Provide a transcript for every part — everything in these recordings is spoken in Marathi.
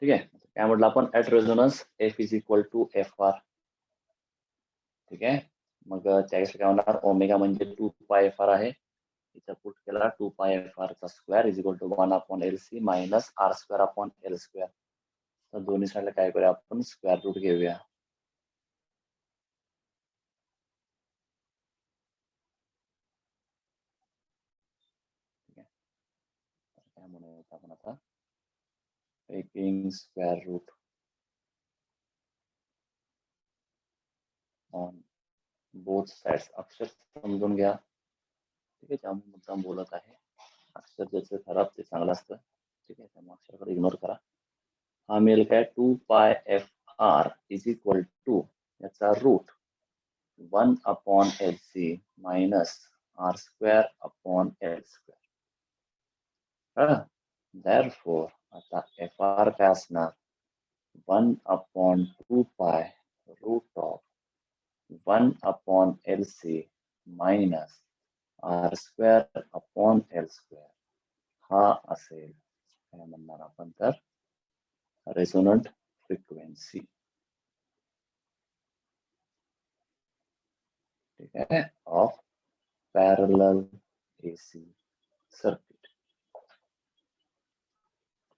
ठीक आहे. काय म्हटलं आपण at resonance F is equal to F R. ठीक आहे. मग त्यावेळेस काय होणार, ओमेगा म्हणजे 2 पाय एफ आर आहे, इथं पुट केला 2 पाय एफ आर चा square is equal to 1 upon L C minus R square upon L square. तर दोन्ही साईडला काय करूया आपण, स्क्वेअर रूट घेऊया. ठीक आहे. काय म्हणूयात आपण आता, taking square root on both sides. अक्षर समजून घ्या. ठीक आहे, त्यामुळे मुद्दाम बोलत आहे. अक्षर ज्याचं खराब ते चांगलं असतं. ठीक आहे, त्यामुळे अक्षराकडे इग्नोर करा. हा मिळेल काय, 2 pi F R is equal to याचा root 1 upon L C minus R square upon L square. Therefore आता एफ आर काय असणार, 1 upon 2 pi root of 1 upon L C minus R square upon L square. हा असेल काय म्हणणार आपण तर रेझोनंट फ्रिक्वेन्सी. ठीक आहे, ऑफ पॅरलल एसी सर्किट.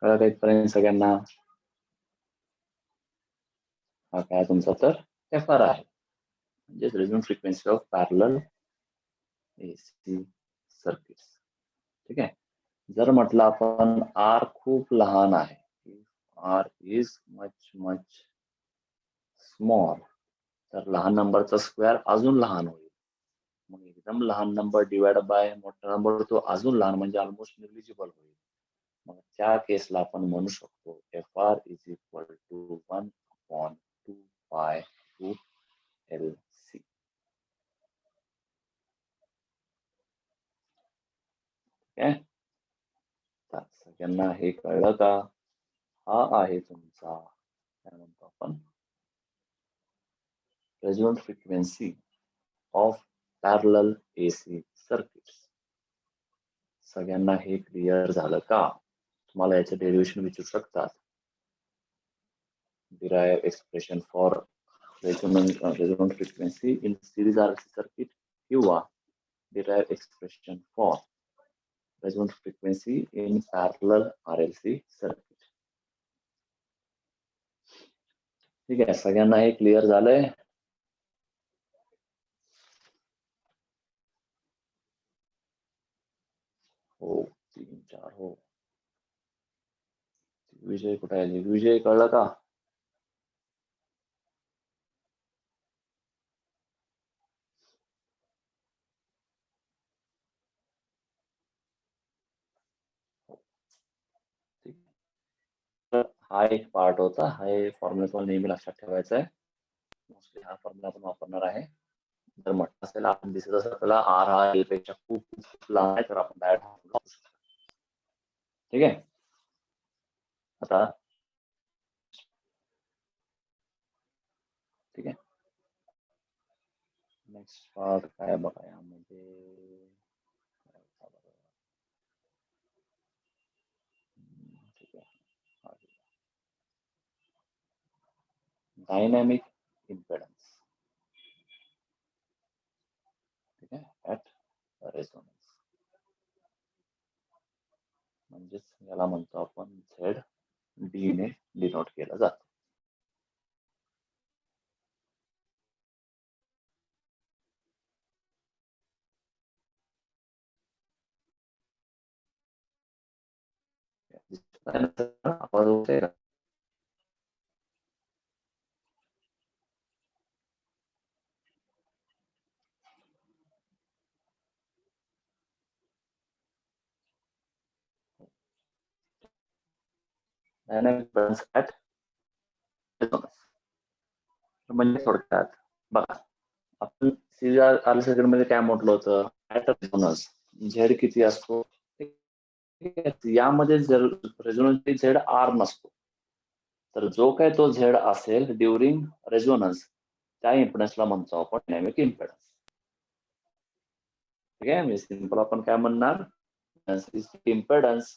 कळलं इथपर्यंत सगळ्यांना? हा काय तुमचा तर एफ आर आहे, म्हणजे resonant frequency of parallel AC circuit. ठीक आहे. जर म्हटलं आपण आर खूप लहान आहे, R is much much small, तर लहान नंबरचा स्क्वेअर अजून लहान होईल. मग एकदम लहान नंबर डिवाइड बाय मोठा नंबर तो अजून लहान, म्हणजे ऑलमोस्ट निग्लिजिबल होईल. मग त्या केसला आपण म्हणू शकतो F R is equal to 1 upon 2 pi route L C. सगळ्यांना हे कळलं का? हा आहे तुमचा काय म्हणतो आपण resonant frequency of parallel AC circuit. सगळ्यांना हे क्लिअर झालं का? तुम्हाला याचे डेरिव्हेशन विचारू शकतात. Derive expression for resonant frequency in series RC circuit किंवा derive expression for resonant frequency in parallel RLC circuit. ठीक आहे, सगळ्यांना हे क्लिअर झालंय? हो, 3 4 हो. विजय कुठे आहे? विजय कळलं का? हा एक पार्ट होता. हा फॉर्म्युला तुम्हाला नेहमी लक्षात ठेवायचा आहे. मोस्टली हा फॉर्म्युला आपण वापरणार आहे. जर म्हटलं असेल आपण दिसत असेल आपल्याला आर हा एल पेक्षा खूप लहान आहे, तर आपण डायरेक्ट वापरू शकतो. ठीक आहे. आता ठीक आहे, नेक्स्ट पार्ट काय बघा यामध्ये. ठीक आहे, डायनॅमिक इम्पेडन्स. ठीक आहे, ऍट रेझोनन्स, म्हणजेच याला म्हणतो आपण झेड डी ने डिनोट केला जातो. आवाज होतोय का? डायनॅमिक इम्पेडन्स ऍट रेझोनन्स म्हणजे थोडक्यात बघा, आपण सीरीज आरएल सर्किट मध्ये काय म्हटलं होतं, ऍट रेझोनन्स झेड किती असतो, यामध्ये रेझोनन्स झेड आर नसतो. तर जो काय तो झेड असेल ड्युरिंग रेझोनन्स, त्या इम्पेडन्सला म्हणतो आपण डायनॅमिक इम्पेडन्स. ठीक आहे, म्हणजे सिंपल आपण काय म्हणणार, impedance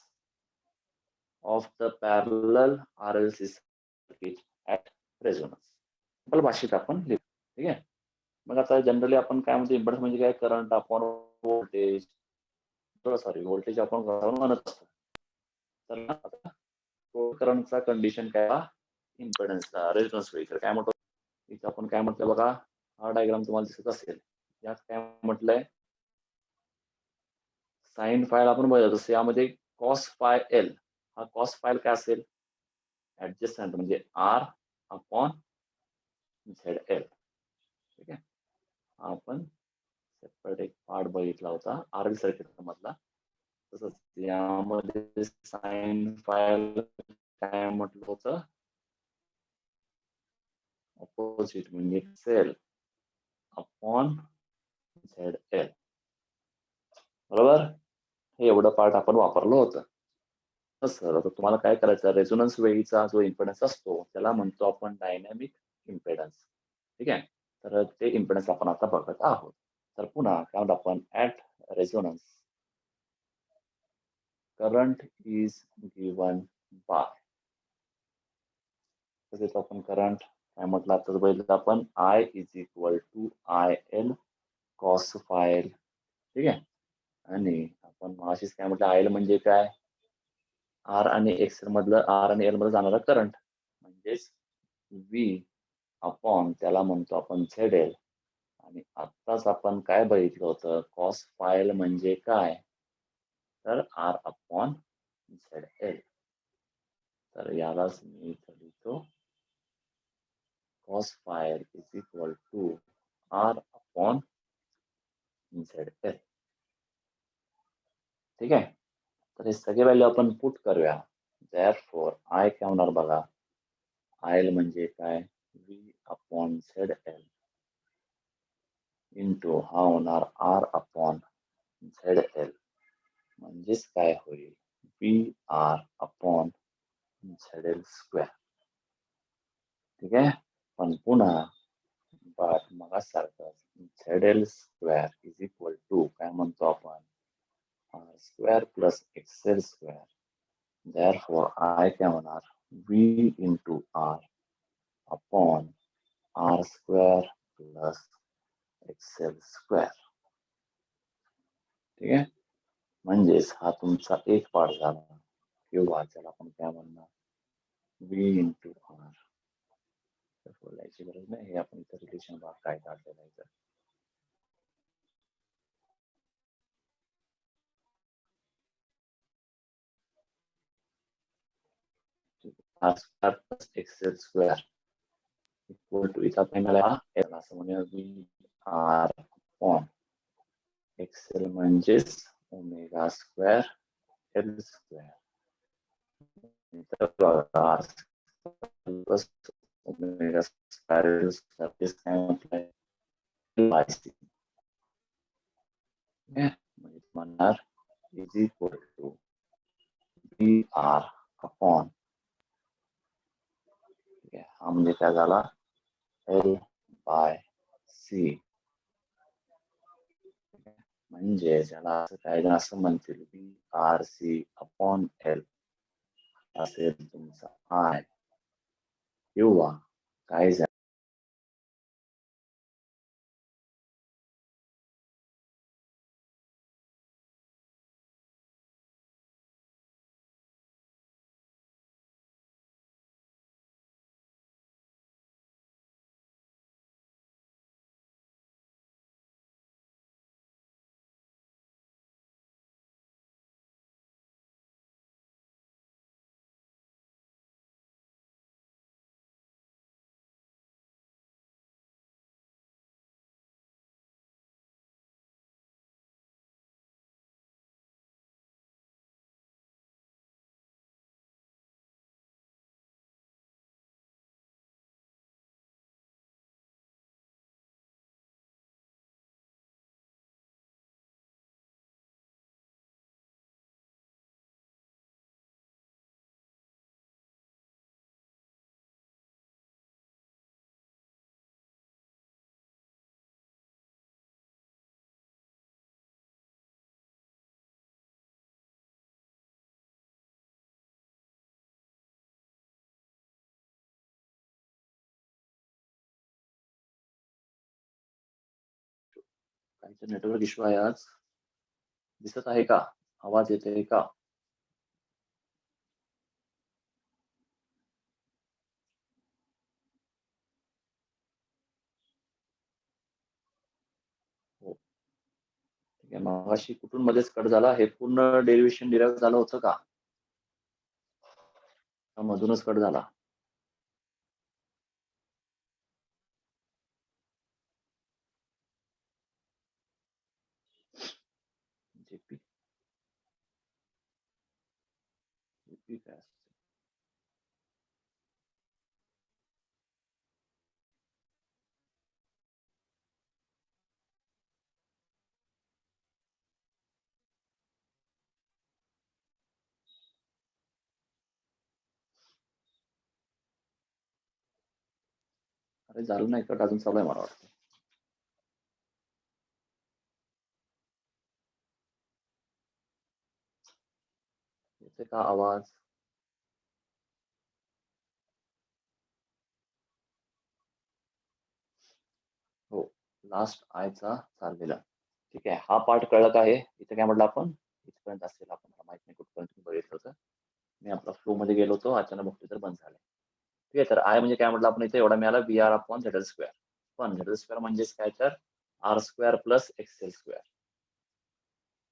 of the parallel RLC circuit at resonance. आपल्या भाषेत आपण लिहू. ठीक आहे. मग आता जनरली आपण काय म्हणतो इम्पेडन्स म्हणजे काय current upon voltage, sorry voltage आपण म्हणत असतो. तर आता करंटचा कंडिशन काय इम्पेडन्सचा रेझिस्टन्स वेळी काय म्हणतो इथं आपण काय म्हटलं बघा, हा डायग्राम तुम्हाला दिसत असेल. यात काय म्हटलंय साइन फाईल आपण बघितलं तसं यामध्ये कॉस फाय एल हा कॉस फाईल काय असेल ऍडजस्टंट म्हणजे आर अपॉन झेड एल. ठीक आहे. हा आपण सेपरेट एक पार्ट बघितला होता आर एल सर्किट मधला. तसंच यामध्ये साइन फाईल काय म्हटलं होतं ऑपोजिट म्हणजे सेल अपॉन झेड एल. बरोबर. हे एवढं पार्ट आपण वापरलं होतं. सर आता तुम्हाला काय करायचं रेझोनन्स वेळीचा जो इम्पेडन्स असतो त्याला म्हणतो आपण डायनॅमिक इम्पेडन्स. ठीक आहे. तर ते इम्पेडन्स आपण आता बघत आहोत. तर पुन्हा काय म्हणतो आपण at resonance current is given by. तर आपण करंट काय म्हटलं आता बघितलं आपण I is equal to I L cos phi. ठीक आहे. आणि आपण अशीच काय म्हटलं आय एल म्हणजे काय आर आणि एक्स मधलं आर आणि एल मध्ये जाणारा करंट म्हणजेच व्ही अपॉन त्याला म्हणतो आपण झेड एल. आणि आत्ताच आपण काय बघितलं होतं कॉस फाईल म्हणजे काय तर आर अपॉन झेड एल. तर यालाच मी इथं लिहितो cos phi is equal to R upon Z L. ठीक आहे. तर हे सगळे व्हॅल्यू आपण पुट करूया. देअरफॉर आय काय होणार बघा आय एल म्हणजे काय V upon Z L into हा होणार आर अपॉन झेड एल म्हणजेच काय होईल V R upon Z L square. ठीक आहे. पण पुन्हा बट मग सारखं Z L square is equal to काय म्हणतो आपण R square plus X L square. Therefore I काय होणार V into R upon R square plus X L square. ठीक आहे. म्हणजेच हा तुमचा एक पार्ट झाला किंवा त्याला आपण काय म्हणणार व्ही इंटू आर. बोलायची गरज नाही हे आपण इथं रिलेशन भाग काय काढलेला आहे. R square plus X L square equal to इथं आपल्याला एल असं म्हणूया V R upon X L म्हणजेच omega square L square. R plus omega square L square काय म्हटलंय बाय सी. म्हणजे म्हणणार is equal to V R upon हा म्हणजे काय झाला एल बाय सी. म्हणजे त्याला असं काय असं म्हणतील V R C upon L असेल तुमचा आय किंवा काय काहीतरी नेटवर्क इश्यू आहे आज. दिसत आहे का? आवाज येतोय का? हो. ठीक आहे. मगाशी कुठून मध्येच कट झाला? हे पूर्ण डेरिव्हेशन डिराईव्ह झालं होतं का? का मधूनच कट झाला? जेपी जेपी काय असतं? अरे झालं नाही कट, अजून चालू आहे मला वाटतं. येते का आवाज? हो. लास्ट आयचा चाललेला. ठीक आहे. हा पार्ट कळला का? आहे इथे काय म्हटलं आपण? इथपर्यंत असेल, आपण मला माहित नाही कुठपर्यंत तुम्ही बघितलं होतं. मी आपला फ्लो मध्ये गेलो होतो, अचानक बघतोय तर बंद झालं. ठीक आहे. तर आय म्हणजे काय म्हटलं आपण इथे? एवढा मिळाला B R upon Z square. पण झेड स्क्वेअर म्हणजेच काय? तर R square plus X L square.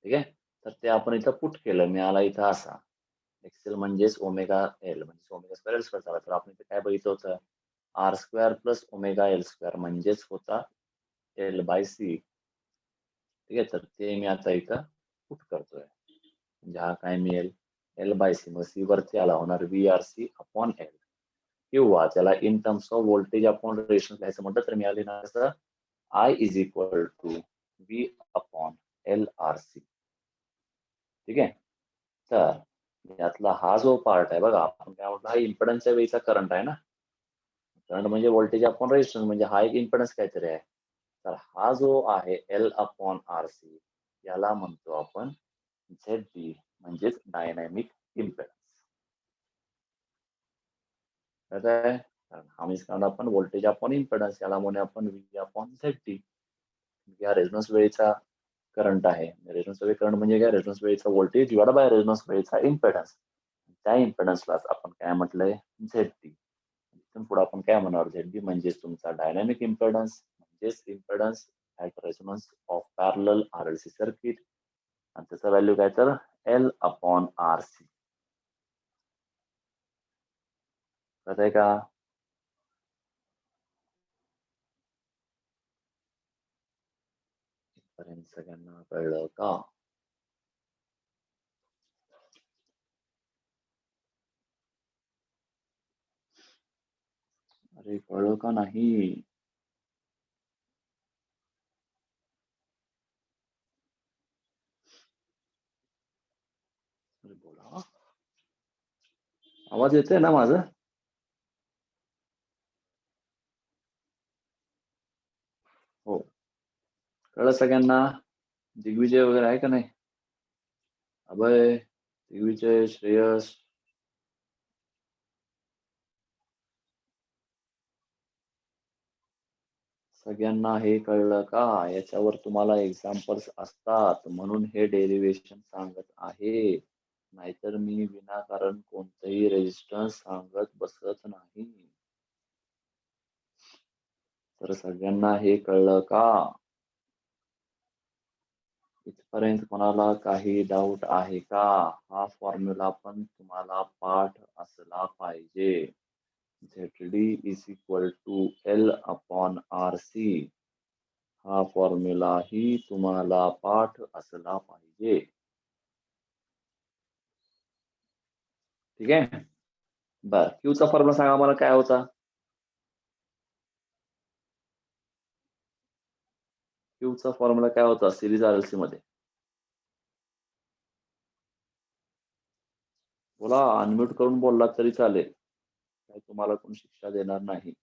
ठीक आहे. तर ते आपण इथं पुट केलं, मिळाला इथं असा. एक्सेल म्हणजेच ओमेगा एल, म्हणजे ओमेगा स्क्वेअर एल स्क्वेअर झाला. तर आपण इथे काय बघितलं होतं? R square plus omega L square म्हणजेच होता एल बाय सी. ठीक आहे. तर ते मी आता इथं पुट करतोय. म्हणजे हा काय मिळेल? L by C. मग सी वरती आला होणार V R C upon L. किंवा त्याला in terms of voltage upon resistance लिहायचं म्हटलं तर मिळाले ना कसं? I is equal to V upon L R C. ठीक आहे. तर यातला हा जो पार्ट आहे बघा, आपण काय म्हटलं? हा इम्पेडन्सच्या वेळीचा करंट आहे ना. करंट म्हणजे व्होल्टेज अपॉन रेजिस्टन्स, म्हणजे हा एक इम्पेडन्स काहीतरी आहे. तर हा जो आहे एल अपॉन आर सी, याला म्हणतो आपण झेड डी, म्हणजेच डायनॅमिक इम्पेडन्स. आहे. कारण हा मीन्स कारण आपण व्होल्टेज अपॉन इम्पेडन्स, याला म्हणूया आपण व्ही अपॉन झेड डी. या रेझोनन्स वेळेचा करंट आहे. रेझोनन्स वेळी करंट म्हणजे काय? रेझोनन्स वेळेचा व्होल्टेज डिवाइड बाय रेझोनन्स वेळेचा इम्पेडन्स. त्या इम्पेडन्सलाच आपण काय म्हटलंय? Z D. इथून पुढे आपण काय म्हणणार? झेड डी म्हणजे तुमचा डायनॅमिक इम्पेडन्स, म्हणजेच impedance at resonance of parallel RLC circuit. आणि त्याचा व्हॅल्यू काय? तर एल अपॉन आर सी. कळत आहे का? इथपर्यंत सगळ्यांना कळलं का? अरे कळलं का नाही? अरे बोला. आवाज येतोय ना माझा? हो. कळलं सगळ्यांना? दिग्विजय वगैरे आहे का नाही? अभय, दिग्विजय, श्रेयस. सगळ्यांना हे कळलं का? याच्यावर तुम्हाला एक्झाम्पल्स असतात म्हणून हे डेरिव्हेशन सांगत आहे. नाहीतर मी विनाकारण कोणतंही रेजिस्टन्स सांगत बसत नाही. तर सगळ्यांना हे कळलं का? इथपर्यंत कोणाला काही डाऊट आहे का? हा फॉर्म्युला पण तुम्हाला पाठ असला पाहिजे. ZD is equal to L upon R C. हा फॉर्म्युला ही तुम्हाला पाठ असला पाहिजे. ठीक आहे. बर, क्यूचा फॉर्म्युला सांगा मला काय होता? क्यूचा फॉर्म्युला काय होता सिरीज आरएलसी मध्ये? बोला, अनम्यूट करून बोलला तरी चालेल, काही तुम्हाला कोण शिक्षा देणार नाही.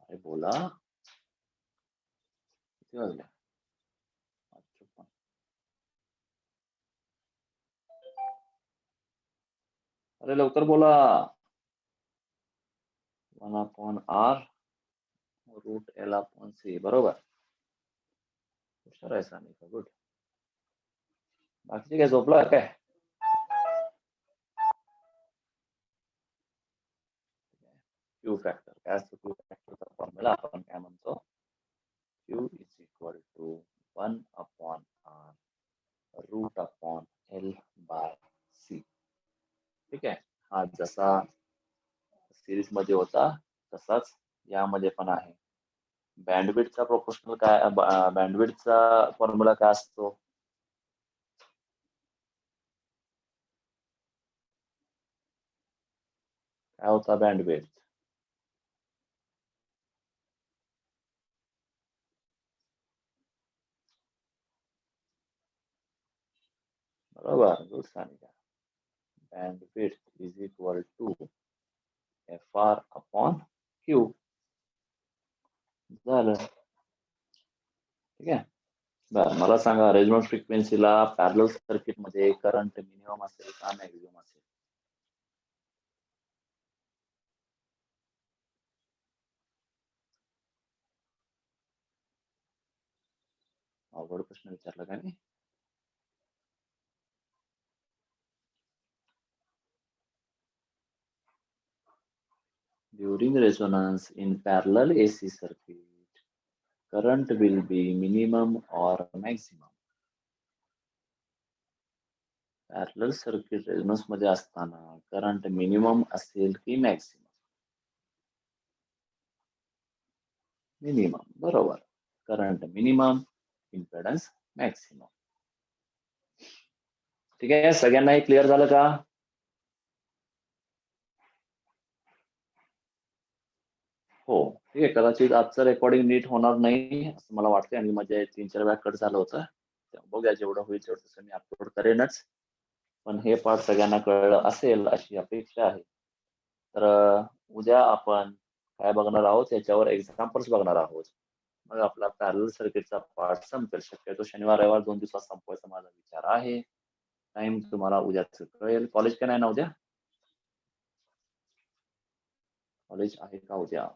अरे बोला. किती वाजले? 8:56. अरे लवकर बोला. 1/r √L/c. बरोबर. हुशार आहे सानिका, गुड. बाकीचे काय झोपला काय? क्यू फॅक्टर काय असतो? क्यू फॅक्टरचा फॉर्म्युला आपण काय म्हणतो? Q is equal to 1/r √L/c. ठीक आहे. हा जसा सिरीज मध्ये होता तसाच यामध्ये पण आहे. बँडविड्थचा प्रोपोर्शनल काय, बँडविड्थचा फॉर्म्युला काय असतो? काय होता बँडविड्थ? बरोबर, good Sanika. Bandwidth is equal to FR/Q. झालं. ठीक आहे. बरं, मला सांगा रेझोनंट फ्रिक्वेन्सीला पॅरलल सर्किट मध्ये करंट मिनिमम असेल का मॅक्झिमम असेल? अवघड प्रश्न विचारला का नाही? During resonance in parallel AC circuit, current will be minimum or maximum? Parallel circuit resonance मध्ये असताना करंट मिनिमम असेल की मॅक्सिमम? मिनिमम, बरोबर. Current minimum, impedance maximum. ठीक आहे, सगळ्यांना क्लिअर झालं का? हो, ठीक आहे. कदाचित आजचं रेकॉर्डिंग नीट होणार नाही असं मला वाटतंय आणि म्हणजे 3-4 वेळा कट झालं होतं. बघूया, जेवढं होईल तेवढं तसं मी अपलोड करेनच. पण हे पार्ट सगळ्यांना कळलं असेल अशी अपेक्षा आहे. तर उद्या आपण काय बघणार आहोत याच्यावर एक्झाम्पल्स बघणार आहोत. मग आपला पॅरलल सर्किटचा पार्ट संपेल. शक्यतो शनिवार रविवार 2 दिवसात संपवायचा माझा विचार आहे. टाइम तुम्हाला उद्याच कळेल. कॉलेज काय नाही ना उद्या? कॉलेज आहे का उद्या?